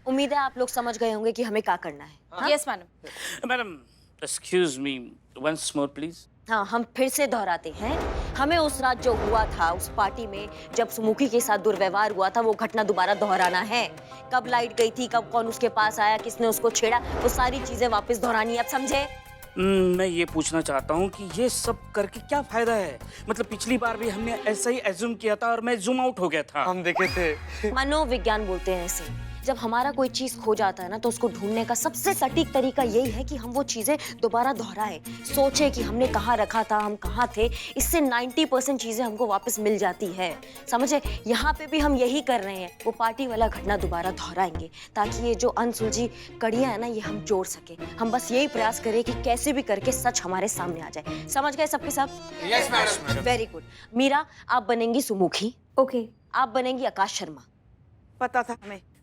उम्मीद है आप लोग समझ गए होंगे कि हमें क्या करना है। Yes madam. Madam, excuse me, once more please. हाँ, हम फिर से दोहराते हैं। हमें उस रात जो हुआ था उस पार्टी में जब सुमुखी के साथ दुर्व्यवहार हुआ था वो घटना दोबारा दोहराना है। कब लाइट गई थी, कब कौन उसके पास आया, किसने उसको छेड़ा, वो सारी चीजें वापस दोहरानी है। आप समझे? मैं ये पूछना चाहता हूँ कि ये सब करके क्या फायदा है? मतलब पिछली बार भी हमने ऐसा ही एज्यूम किया था और मैं जूम आउट हो गया था। हम देखे थे। मनोविज्ञान बोलते हैं इसे। जब हमारा कोई चीज खो जाता है ना तो उसको ढूंढने का सबसे सटीक तरीका यही है कि हम वो चीजें दोबारा दोहराएं, सोचे कि हमने कहाँ रखा था, हम कहाँ थे। इससे 90% चीजें हमको वापस मिल जाती है। समझे? यहाँ पे भी हम यही कर रहे हैं। वो पार्टी वाला घटना दोबारा दोहराएंगे ताकि ये जो अनसुलझी कड़ियां है ना ये हम जोड़ सके। हम बस यही प्रयास करें कि कैसे भी करके सच हमारे सामने आ जाए। समझ गए सबके सब? Yes madam. Very good. Meera, आप बनेंगी सुमुखी। ओके। आप बनेंगी आकाश शर्मा। पता था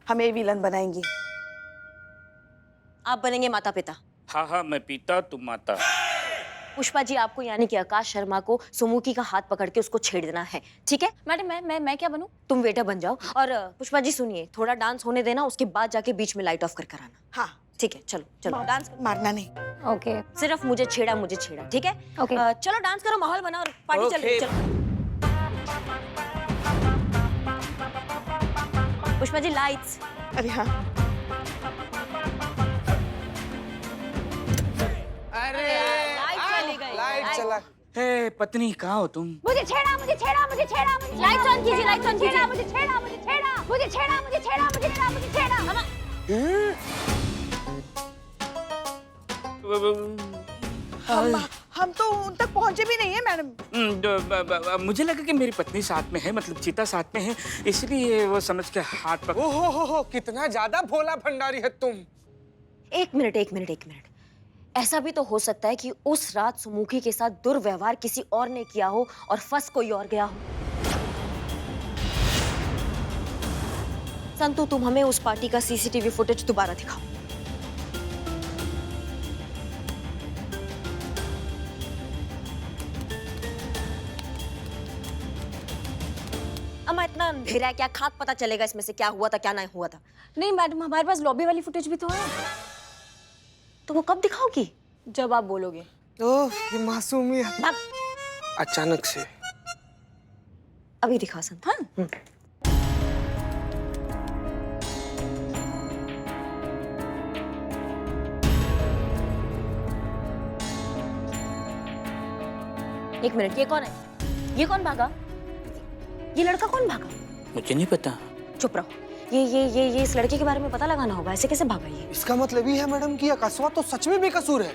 हमें विलन बनाएंगी। आप बनेंगे माता पिता। हाँ हाँ, मैं पिता, तुम माता। पुष्पा जी, आपको यानी कि आकाश शर्मा को सुमुखी का हाथ पकड़ के उसको छेड़ देना है, ठीक है? मैडम मैं क्या बनूं? तुम वेटर बन जाओ। और पुष्पा जी सुनिए, थोड़ा डांस होने देना, उसके बाद जाके बीच में लाइट ऑफ कर आना। हाँ ठीक है, चलो चलो डांस करो। मारना नहीं। ओके। सिर्फ मुझे छेड़ा, ठीक है? ओके। चलो डांस करो, माहौल बनाओ और पार्टी चल रही है। चलो पुष्पा जी, लाइट्स। अरे हाँ। अरे लाइट चली गई। लाइट चला। हे पत्नी, कहाँ हो तुम? मुझे छेड़ा। लाइट्स ऑन कीजिए, लाइट्स ऑन कीजिए। मुझे छेड़ा। हम तो उन तक पहुंचे भी नहीं है मैडम। मुझे लगा कि मेरी पत्नी साथ में है, मतलब चीता साथ में है, इसलिए वो समझ के हाथ पकड़। ओहो कितना ज्यादा भोला भंडारी है तुम। एक मिनट। ऐसा भी तो हो सकता है कि उस रात सुमुखी के साथ दुर्व्यवहार किसी और ने किया हो और फंस कोई और गया हो। संतू, तुम हमें उस पार्टी का सीसीटीवी फुटेज दोबारा दिखाओ। अम्मा, इतना अंधेरा है, क्या खाक पता चलेगा इसमें से क्या हुआ था क्या नहीं हुआ था? नहीं मैडम, हमारे पास लॉबी वाली फुटेज भी तो है। तो वो कब दिखाओगी? जब आप बोलोगे। ओह, ये मासूमियत भाग। अचानक से। अभी दिखा संतू। हाँ। एक मिनट, ये कौन है? ये कौन भागा? ये लड़का कौन भागा? मुझे नहीं पता। चुप रहो। ये इस लड़के के बारे में पता लगाना होगा। ऐसे कैसे भागा ये? इसका मतलब ये है मैडम कि अकस्मा तो सच में बेकसूर है।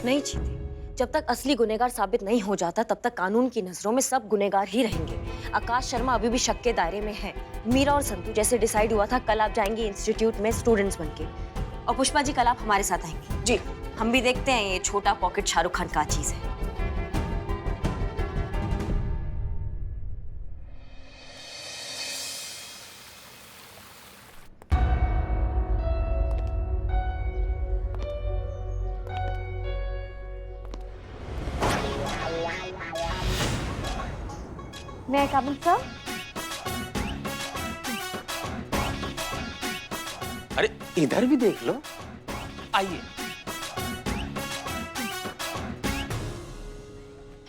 नहीं चीते, जब तक असली गुनहगार साबित नहीं हो जाता तब तक कानून की नजरों में सब गुनहगार ही रहेंगे। आकाश शर्मा अभी भी शक के दायरे में है। मीरा और संतू, जैसे डिसाइड हुआ था, कल आप जाएंगे इंस्टीट्यूट में स्टूडेंट्स बनके। और पुष्पा जी, कल आप हमारे साथ आएंगे। जी। हम भी देखते हैं ये छोटा पॉकेट शाहरुख खान का चीज है। मैं काबिल सर। अरे इधर भी देख लो, आइए।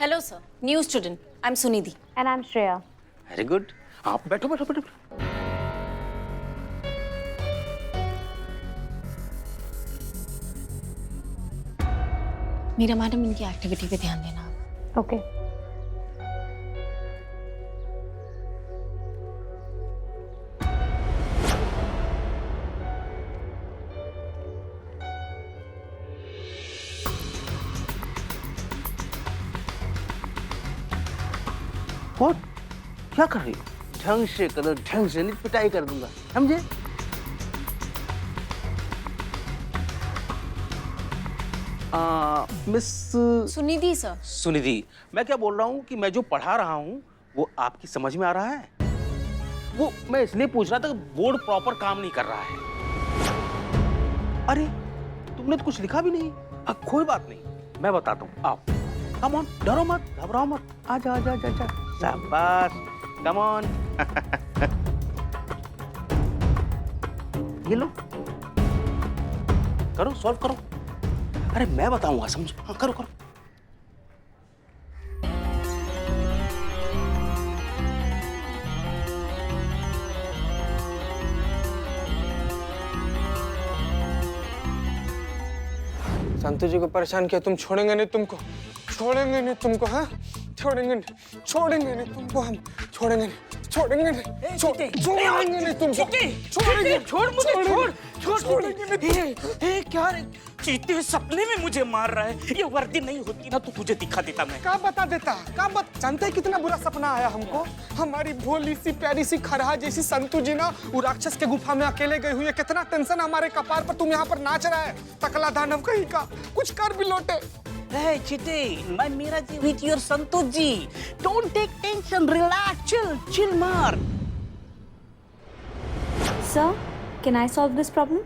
Hello sir, new student, I am Sunidhi. And I am Shreya. Very good. आप बैठो बैठो बैठो। मीरा मैडम, इनकी एक्टिविटी पे ध्यान देना। ओके। कौन? क्या कर रही हो? ढंग से करो, ढंग से, नहीं पिटाई कर दूंगा, समझे? Miss Sunidhi sir. सुनिधि, मैं क्या बोल रहा हूँ कि मैं जो पढ़ा रहा हूँ वो आपकी समझ में आ रहा है? वो मैं इसलिए पूछ रहा था कि बोर्ड प्रॉपर काम नहीं कर रहा है। अरे तुमने तो कुछ लिखा भी नहीं। अब कोई बात नहीं, मैं बताता हूँ, आओ। कम ऑन, डरो मत, घबराओ मत, आजा आजा आजा आजा। शाबाश, कम ऑन। ये लो, करो, सॉल्व करो। अरे मैं बताऊंगा, समझो। हाँ, करो करो। संतु जी को परेशान किया, तुम छोड़ेंगे नहीं तुमको, छोड़ेंगे नहीं तुमको, हाँ छोड़ेंगे नहीं, छोड़ेंगे नहीं तुमको, हम छोड़ेंगे नहीं, छोड़ेंगे नहीं, छोड़ेंगे नहीं तुमको, छोड़ेंगे, छोड़ मुझे, छोड़ छोड़ेंगे नहीं। क्या रे? चीते सपने में मुझे मार रहा है। ये वर्दी नहीं होती ना तो तुझे दिखा देता मैं। क्या बता देता, जानते हैं कितना बुरा सपना आया हमको? हमारी भोली सी प्यारी सी खरहा जैसी संतु जी ना वो राक्षस के गुफा में अकेले गई हुई है। कितना टेंशन हमारे कपार पर, तुम यहाँ पर नाच रहा है टकला दानव कहीं का, कुछ कर भी लौटे। Hey, Chite, मैं मेरा जी with your Santosh ji. Don't take tension, relax, chill मार। Sir, can I solve this problem?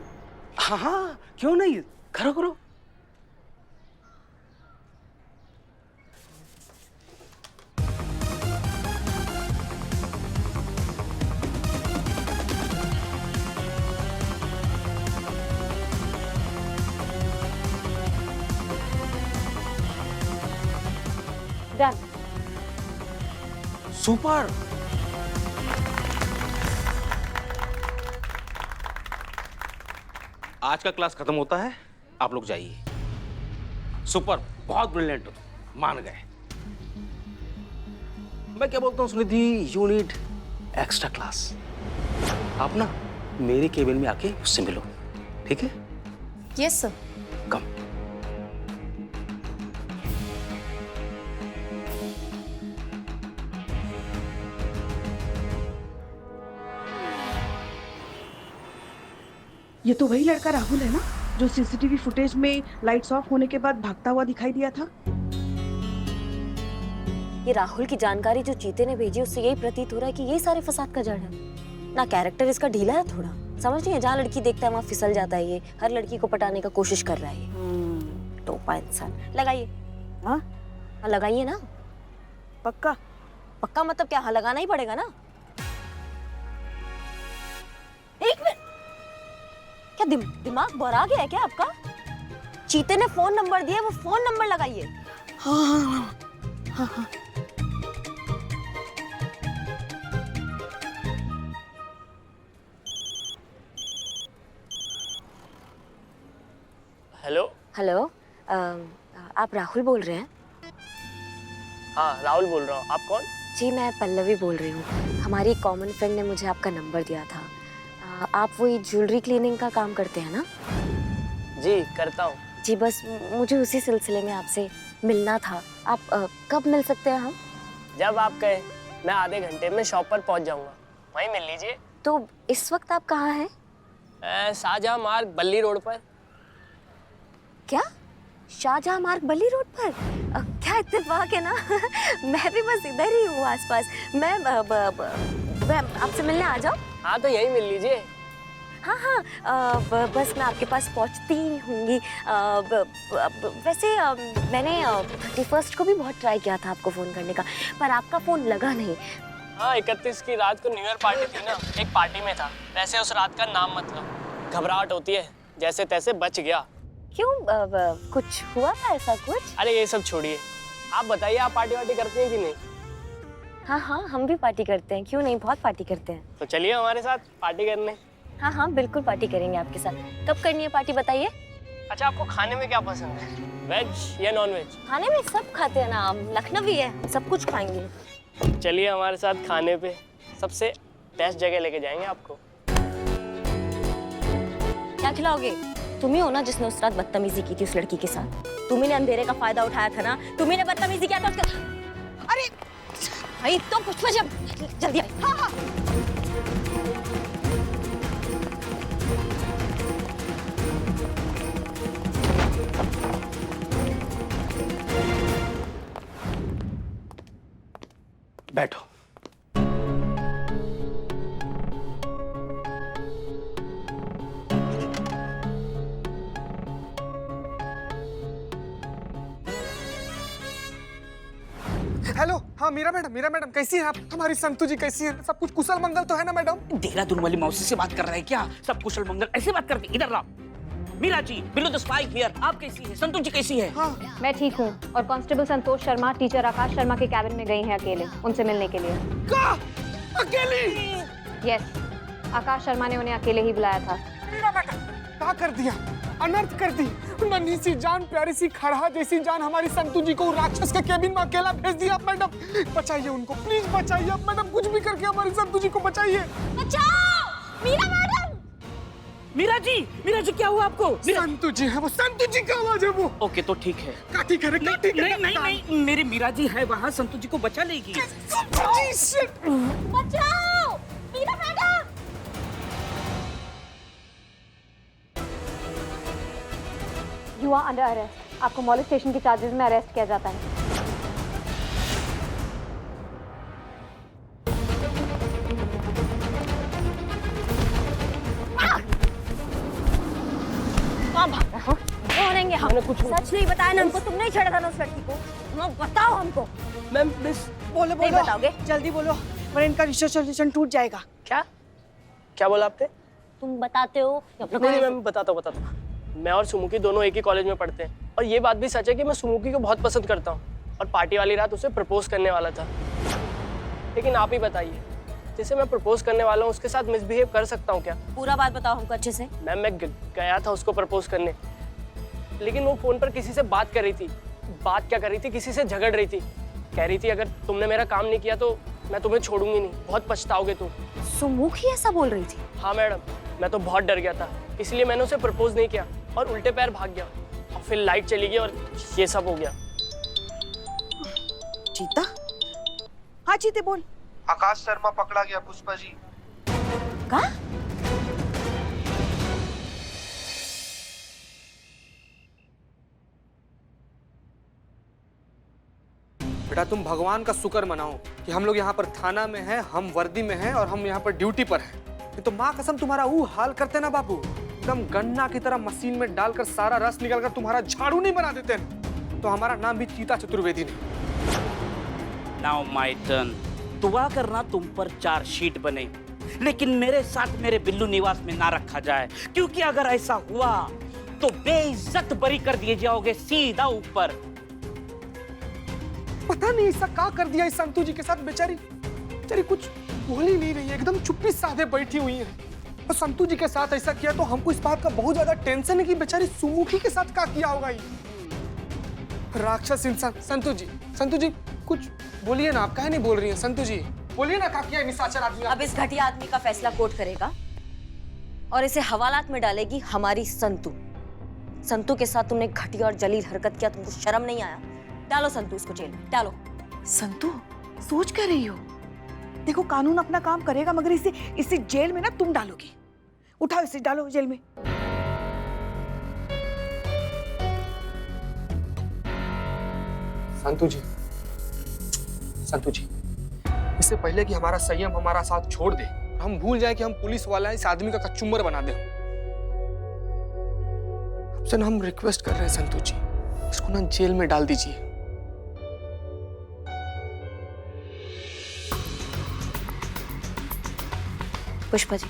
हाँ हाँ, क्यों नहीं, करो करो। Done. सुपर। आज का क्लास खत्म होता है, आप लोग जाइए। सुपर, बहुत ब्रिलियंट हो, मान गए। मैं क्या बोलता हूँ Sunidhi, you need extra class. आप ना मेरे केबिन में आके उससे मिलो, ठीक है? Yes, sir. कम। ये तो वही लड़का राहुल है ना, जो सीसीटीवी फुटेज में लाइट्स ऑफ होने के बाद भागता हुआ दिखाई दिया था। ये राहुल की जानकारी जो चीते ने भेजी उससे यही प्रतीत हो रहा है कि यही सारे फसाद का जड़ है ना। कैरेक्टर इसका ढीला है थोड़ा, समझ नहीं है, जहाँ लड़की देखता है वहाँ फिसल जाता है। ये हर लड़की को पटाने का कोशिश कर रहा है ये टोपा इंसान। लगाइए। हाँ हाँ लगाइए ना। पक्का? पक्का मतलब क्या? हाँ लगाना ही पड़ेगा ना। एक मिनट, क्या दिमाग बौरा गया है क्या आपका? चीते ने फोन नंबर दिया, वो फोन नंबर लगाइए। हाँ। हेलो। हेलो, आप राहुल बोल रहे हैं? हाँ, राहुल बोल रहा हूँ। आप कौन? जी मैं पल्लवी बोल रही हूँ। हमारी कॉमन फ्रेंड ने मुझे आपका नंबर दिया था। आप वही ज्वेलरी क्लीनिंग का काम करते हैं ना? जी करता हूँ। जी बस मुझे उसी सिलसिले में आपसे मिलना था। आप कब मिल सकते हैं हम? जब आप कहें, मैं आधे घंटे में शॉप पर पहुँच जाऊँगा, वहीं मिल लीजिए। तो इस वक्त आप कहाँ हैं? शाहजहां मार्ग बल्ली रोड पर। क्या? शाहजहां मार्ग बल्ली रोड पर? क्या इत्तेफाक है ना। मैं भी बस इधर ही हूँ आसपास। मैं आपसे मिलने आ जाऊँ? हाँ तो यहीं मिल लीजिए। हाँ, बस मैं आपके पास पहुँचती ही होंगी। वैसे मैंने 31 को भी बहुत ट्राई किया था आपको फ़ोन करने का, पर आपका फ़ोन लगा नहीं। हाँ, 31 की रात को न्यू ईयर पार्टी थी ना, एक पार्टी में था। वैसे उस रात का नाम मत लो, घबराहट होती है, जैसे तैसे बच गया। क्यों? कुछ हुआ था ऐसा कुछ? अरे ये सब छोड़िए, आप बताइए, आप पार्टी वार्टी करते हैं कि नहीं? हाँ, हम भी पार्टी करते हैं, क्यों नहीं, बहुत पार्टी करते हैं। तो चलिए हमारे साथ पार्टी करने। हाँ, बिल्कुल पार्टी करेंगे आपके साथ। कब करनी है पार्टी बताइए? अच्छा, आपको खाने में क्या पसंद है, वेज या नॉन वेज? खाने में सब खाते हैं ना, हम लखनवी है, सब कुछ खाएंगे। चलिए हमारे साथ खाने पे, सबसे बेस्ट जगह लेके जाएंगे आपको। क्या खिलाओगे? तुम ही हो ना जिसने उस रात बदतमीजी की थी उस लड़की के साथ। तुम्ही ने अंधेरे का फायदा उठाया था ना, तुम्ही ने बदतमीजी किया था उसके। अरे भाई तो कुछ जल्दी आई। हाँ। बैठो। हेलो, हाँ मीरा मैडम कैसी हैं आप? हमारी संतू जी कैसी हैं? सब कुछ कुशल मंगल तो है ना मैडम? देहरादून वाली मौसी से बात कर रहा है क्या? सब कुशल मंगल ऐसे बात करते? इधर लाओ। Meera ji, below the spy here. आप कैसी है? संतू जी कैसी है? हाँ मैं ठीक हूँ और कांस्टेबल संतोष शर्मा टीचर आकाश शर्मा के कैबिन में गई हैं अकेले उनसे मिलने के लिए। का? अकेली? यस, आकाश शर्मा ने उन्हें अकेले ही बुलाया था। मीरा मैडम, क्या कर दिया? अनर्थ कर दी। नन्ही सी जान, प्यारी सी खरहा जैसी जान हमारी संतू जी को राक्षस के केबिन में अकेला भेज दिया आप मैडम। बचाइए उनको, प्लीज बचाइए आप मैडम, कुछ भी करके हमारी संतू जी को बचाइए। बचाओ मीरा मैडम। मीरा जी क्या हुआ आपको? संतू जी है वो, संतू जी का आवाज है वो। ओके तो ठीक है। काटी करे, काटी करे। नहीं, मेरी मीरा जी है वहाँ, संतू जी को बचा लेगी। बचाओ Meera madam. You are under arrest. आपको मॉलेस्टेशन के चार्जेस में अरेस्ट किया जाता है। बोलेंगे हम कुछ सच नहीं बताया ना हमको, तुमने ही छेड़ा था ना उस लड़की को। हम बताओ हमको। मैम प्लीज बोलो नहीं बताओगे? जल्दी बोलो वरना इनका रिलेशन टूट जाएगा। क्या बोला आपने? तुम बताते हो या अपना नहीं, मैं बताता हूँ। मैं और सुमुकी दोनों एक ही कॉलेज में पढ़ते हैं और ये बात भी सच है कि मैं सुमुकी को बहुत पसंद करता हूँ और पार्टी वाली रात उसे प्रपोज करने वाला था। लेकिन आप ही बताइए, जिसे मैं प्रपोज करने वाला हूँ उसके साथ मिसबिहेव कर सकता हूँ क्या? पूरा बात बताओ हमको अच्छे से। मैम मैं गया था उसको प्रपोज करने, लेकिन वो फोन पर किसी से बात कर रही थी। बात क्या कर रही थी? किसी से झगड़ रही थी। कह रही थी अगर तुमने मेरा काम नहीं किया तो मैं तुम्हें छोड़ूंगी नहीं, बहुत पछताओगे तुम। सुमुखी ऐसा बोल रही थी? हाँ मैडम, मैं तो बहुत डर गया था, इसलिए मैंने उसे प्रपोज नहीं किया और उल्टे पैर भाग गया। और फिर लाइट चली गई और ये सब हो गया। चीता? हाँ चीते बोल। आकाश शर्मा पकड़ा गया पुष्पा जी। का? बेटा तुम भगवान का शुक्र मनाओ कि हम लोग यहाँ पर थाना में हैं, हम वर्दी में हैं और हम यहाँ पर ड्यूटी पर हैं। नहीं तो माँ कसम तुम्हारा वो हाल करते ना बाबू, एकदम गन्ना की तरह मशीन में डालकर सारा रस निकालकर तुम्हारा झाड़ू नहीं बना देते हैं। तो हमारा नाम भी चीता चतुर्वेदी नहीं। Now my turn. दुआ करना तुम पर चार्जशीट बने, लेकिन मेरे साथ मेरे बिल्लू निवास में ना रखा जाए, क्योंकि अगर ऐसा हुआ तो बेइज्जत बरी कर दिए जाओगे सीधा ऊपर। पता नहीं ऐसा क्या कर दिया इस संतू जी के साथ। बेचारी कुछ बोल ही नहीं रही है, एकदम चुप्पी साधे बैठी हुई है। और संतू जी के साथ ऐसा किया तो हमको इस बात का बहुत ज्यादा टेंशन है कि बेचारी सुमुखी के साथ क्या किया होगा ये राक्षस इंसान। संतू जी कुछ बोलिए ना, आप काहे नहीं बोल रही हैं? संतू जी बोलिए ना, क्या किया निशाचर आदमी? अब इस घटिया आदमी का फैसला कोर्ट करेगा और इसे हवालात में डालेगी हमारी संतू। संतू के साथ तुमने घटिया और जलील हरकत किया, तुमको शर्म नहीं आया? डालो संतू इसको जेल में, डालो। संतू सोच कर रही हो? देखो कानून अपना काम करेगा, मगर इसे जेल में ना तुम डालोगी। उठाओ इसे, डालो जेल में। संतू जी इससे पहले कि हमारा संयम हमारा साथ छोड़ दे, हम भूल जाए कि हम पुलिस वाला इस आदमी का कचुम्बर बना दे, आपसे ना हम रिक्वेस्ट कर रहे हैं संतू जी, इसको ना जेल में डाल दीजिए। पुष्पा जी,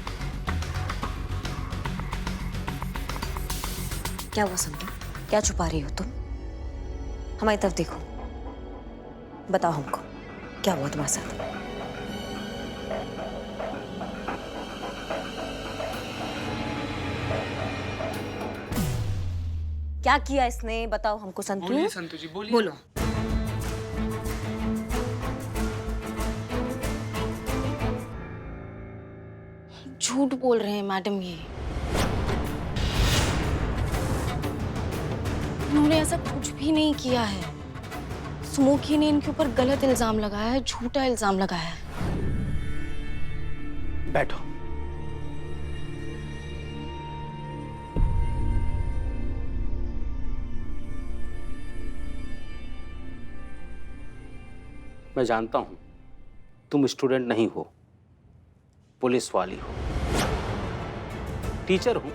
क्या हुआ संतू? क्या छुपा रही हो तुम? हमारी तरफ देखो, बताओ हमको क्या हुआ तुम्हारे साथ? क्या किया इसने? बताओ हमको संतू। बोलिए संतू जी, बोलिए। बोलो। झूठ बोल रहे हैं मैडम, ये उन्होंने ऐसा कुछ भी नहीं किया है। सुमुखी ने इनके ऊपर गलत इल्जाम लगाया है, झूठा इल्जाम लगाया है। बैठो। मैं जानता हूं तुम स्टूडेंट नहीं हो, पुलिस वाली हो। टीचर हूं,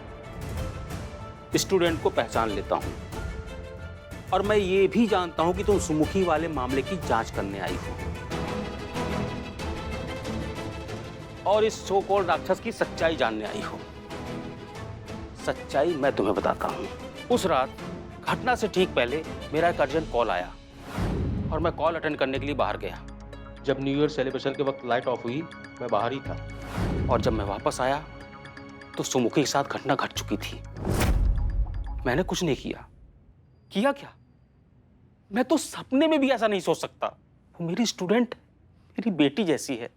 स्टूडेंट को पहचान लेता हूं। और मैं ये भी जानता हूं कि तुम सुमुखी वाले मामले की जांच करने आई हो और इस सो कॉल्ड राक्षस की सच्चाई जानने आई हो। सच्चाई मैं तुम्हें बताता हूं। उस रात घटना से ठीक पहले मेरा एक अर्जेंट कॉल आया और मैं कॉल अटेंड करने के लिए बाहर गया। जब न्यू ईयर सेलिब्रेशन के वक्त लाइट ऑफ हुई, मैं बाहर ही था और जब मैं वापस आया तो सुमुखी के साथ घटना घट चुकी थी। मैंने कुछ नहीं किया। किया क्या? मैं तो सपने में भी ऐसा नहीं सोच सकता। वो मेरी स्टूडेंट, मेरी बेटी जैसी है।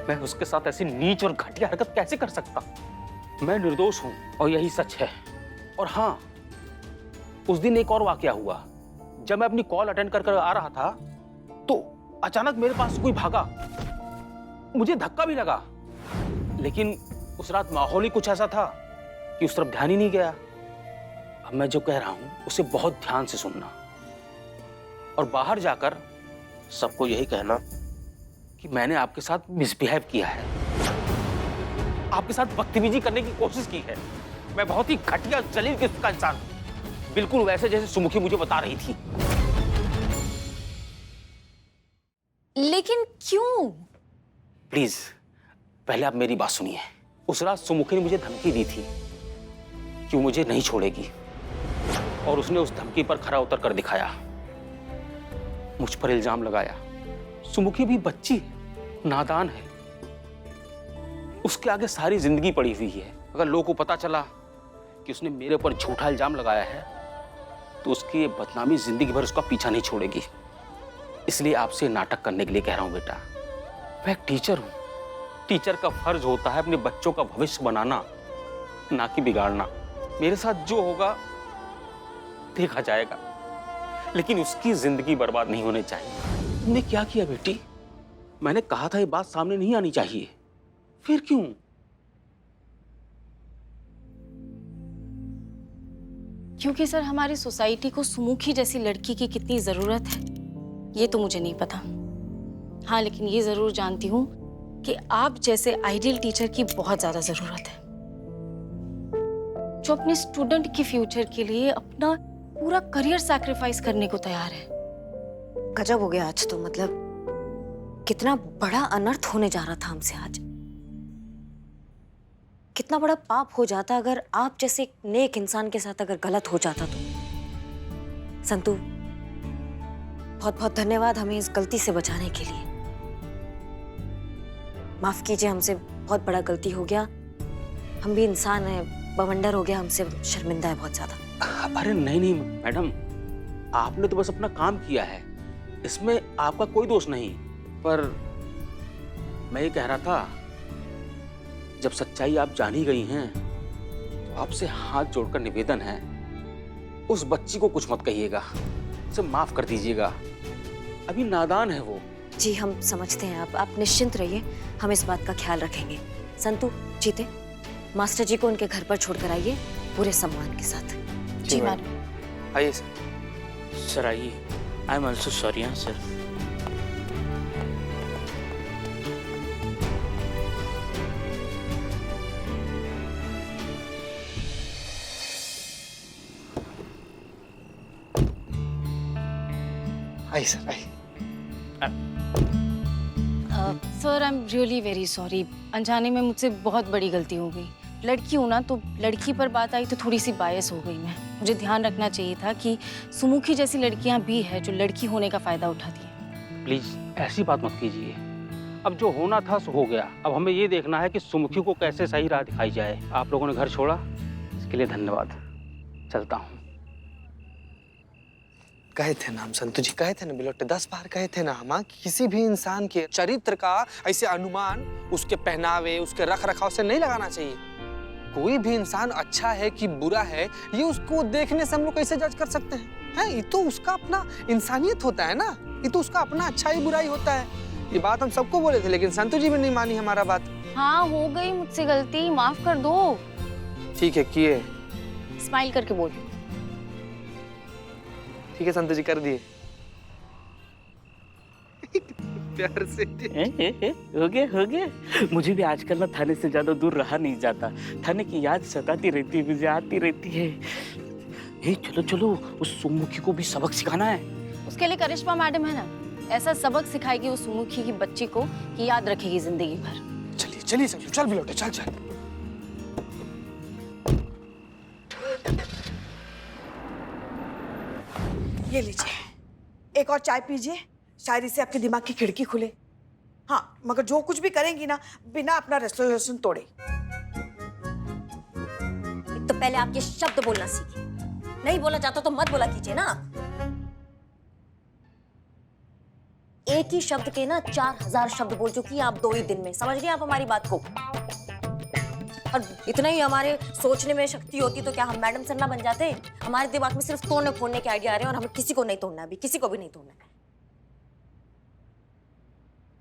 मैं उसके साथ ऐसी नीच और घटिया हरकत कैसे कर सकता? मैं निर्दोष हूं और यही सच है। और हाँ, उस दिन एक और वाकया हुआ। जब मैं अपनी कॉल अटेंड कर आ रहा था तो अचानक मेरे पास कोई भागा। मुझे धक्का भी लगा, लेकिन उस रात माहौल ही कुछ ऐसा था कि उस तरफ ध्यान ही नहीं गया। अब मैं जो कह रहा हूं उसे बहुत ध्यान से सुनना और बाहर जाकर सबको यही कहना कि मैंने आपके साथ मिसबिहेव किया है, आपके साथ बदतमीजी करने की कोशिश की है। मैं बहुत ही घटिया जलील किस्म का इंसान हूं, बिल्कुल वैसे जैसे सुमुखी मुझे बता रही थी। लेकिन क्यों? प्लीज पहले आप मेरी बात सुनिए। उस रात सुमुखी ने मुझे धमकी दी थी कि वो मुझे नहीं छोड़ेगी और उसने उस धमकी पर खरा उतर कर दिखाया। मुझ पर इल्जाम लगाया। सुमुखी भी बच्ची है, नादान है। उसके आगे सारी जिंदगी पड़ी हुई है। अगर लोगों को पता चला कि उसने मेरे ऊपर झूठा इल्जाम लगाया है तो उसकी बदनामी जिंदगी भर उसका पीछा नहीं छोड़ेगी। इसलिए आपसे नाटक करने के लिए कह रहा हूं बेटा। मैं एक टीचर हूं। टीचर का फर्ज होता है अपने बच्चों का भविष्य बनाना, ना कि बिगाड़ना। मेरे साथ जो होगा देखा जाएगा, लेकिन उसकी जिंदगी बर्बाद नहीं होनी चाहिए। तुमने क्या किया बेटी? मैंने कहा था ये बात सामने नहीं आनी चाहिए, फिर क्यों? क्योंकि सर हमारी सोसाइटी को सुमुखी जैसी लड़की की कितनी जरूरत है ये तो मुझे नहीं पता। हाँ, लेकिन ये जरूर जानती हूँ कि आप जैसे आइडियल टीचर की बहुत ज्यादा जरूरत है, जो अपने स्टूडेंट के फ्यूचर के लिए अपना पूरा करियर सैक्रिफाइस करने को तैयार है। गजब हो गया आज तो। मतलब कितना बड़ा अनर्थ होने जा रहा था हमसे आज। कितना बड़ा पाप हो जाता अगर आप जैसे एक नेक इंसान के साथ अगर गलत हो जाता तो। संतू, बहुत बहुत धन्यवाद हमें इस गलती से बचाने के लिए। माफ कीजिए, हमसे बहुत बड़ा गलती हो गया। हम भी इंसान हैं, बवंडर हो गया हमसे, शर्मिंदा है बहुत ज्यादा। अरे नहीं नहीं मैडम, आपने तो बस अपना काम किया है, इसमें आपका कोई दोष नहीं। पर मैं ये कह रहा था, जब सच्चाई आप जान ही गई हैं तो आपसे हाथ जोड़कर निवेदन है, उस बच्ची को कुछ मत कहिएगा, उसे माफ कर दीजिएगा। अभी नादान है वो। जी हम समझते हैं। आप निश्चिंत रहिए, हम इस बात का ख्याल रखेंगे। संतू, जीते, मास्टर जी को उनके घर पर छोड़कर आइए पूरे सम्मान के साथ। जी मैडम। आइए सर। सर आइए। I am also sorry sir. आइए सर, आइए। Sir I am really very sorry. अनजाने में मुझसे बहुत बड़ी गलती हो गई। लड़की हूँ ना, तो लड़की पर बात आई तो थोड़ी सी बायस हो गई मैं। मुझे ध्यान रखना चाहिए था कि सुमुखी जैसी लड़कियां भी है जो लड़की होने का फायदा उठाती हैं। प्लीज ऐसी बात मत कीजिए। अब जो होना था सो हो गया। अब हमें ये देखना है कि सुमुखी को कैसे सही राह दिखाई जाए। आप लोगों ने घर छोड़ा, इसके लिए धन्यवाद। चलता हूँ। कहे थे ना हम, संतु जी कहे थे ना बिलोटे, 10 बार कहे थे ना हम, कि किसी भी इंसान के चरित्र का ऐसे अनुमान उसके पहनावे, उसके रख रखाव से नहीं लगाना चाहिए। कोई भी इंसान अच्छा है कि बुरा है, ये उसको देखने से हम लोग कैसे जज कर सकते हैं? ये तो उसका अपना इंसानियत होता है ना, ये तो उसका अपना अच्छाई बुराई होता है। ये बात हम सबको बोले थे, लेकिन संतु जी भी नहीं मानी हमारा बात। हाँ, हो गई मुझसे गलती, माफ कर दो। ठीक है, किए। स्माइल करके बोल। ठीक है संतु जी, कर दिए। प्यार से। हो गया। मुझे भी आजकल ना थाने से ज्यादा दूर रहा नहीं जाता। थाने की याद सताती रहती है, मुझे आती रहती है। ए, चलो चलो, उस सुमुखी को भी सबक सिखाना है। उसके लिए करिश्मा मैडम है ना, ऐसा सबक सिखाएगी वो सुमुखी की बच्ची को कि याद रखेगी जिंदगी भर। चलिए चलिए संजू, चल बिलोटे, चल चल। ये लीजिए, एक और चाय पीजिए, शायद इससे आपके दिमाग की खिड़की खुले। हाँ, मगर जो कुछ भी करेंगी ना, बिना अपना रेजोल्यूशन तोड़े। एक तो पहले आप ये शब्द बोलना सीखिए, नहीं बोला जाता तो मत बोला कीजिए ना। एक ही शब्द के ना 4000 शब्द बोल चुकी हैं आप 2 ही दिन में, समझ गए आप हमारी बात को? और इतना ही हमारे सोचने में शक्ति होती तो क्या हम मैडम सर ना बन जाते? हमारे दिमाग में सिर्फ तोड़ने फोड़ने के आइडिया आ रहे हैं और हमें किसी को नहीं तोड़ना, अभी किसी को भी नहीं तोड़ना है।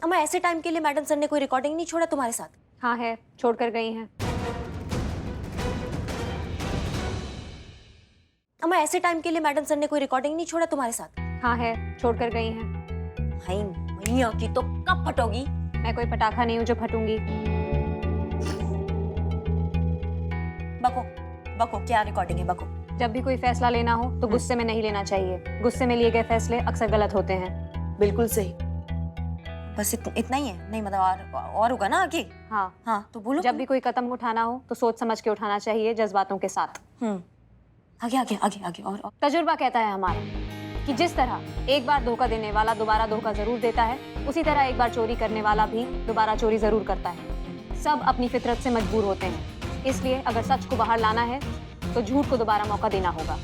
अम्मा, ऐसे टाइम के लिए मैडम सर ने कोई रिकॉर्डिंग नहीं छोड़ा तुम्हारे साथ? हाँ है, छोड़कर गई हैं। अम्मा, ऐसे टाइम के लिए मैडम सर ने कोई रिकॉर्डिंग नहीं छोड़ा तुम्हारे साथ? हाँ है, छोड़कर गई हैं। भाई मैया की तो कब फटोगी? मैं कोई पटाखा नहीं हूँ जो फटूंगी। बको बको, क्या रिकॉर्डिंग है? बको। जब भी कोई फैसला लेना हो तो गुस्से में नहीं लेना चाहिए। गुस्से में लिए गए फैसले अक्सर गलत होते हैं। बिल्कुल सही। बस इतना ही है? नहीं मतलब और होगा ना आगे? हाँ, हाँ तो बोलो। जब भी कोई कदम उठाना हो तो सोच समझ के उठाना चाहिए, जज्बातों के साथ। आगे आगे आगे आगे और। तजुर्बा कहता है हमारा कि जिस तरह एक बार धोखा देने वाला दोबारा धोखा जरूर देता है, उसी तरह एक बार चोरी करने वाला भी दोबारा चोरी जरूर करता है। सब अपनी फितरत से मजबूर होते हैं, इसलिए अगर सच को बाहर लाना है तो झूठ को दोबारा मौका देना होगा।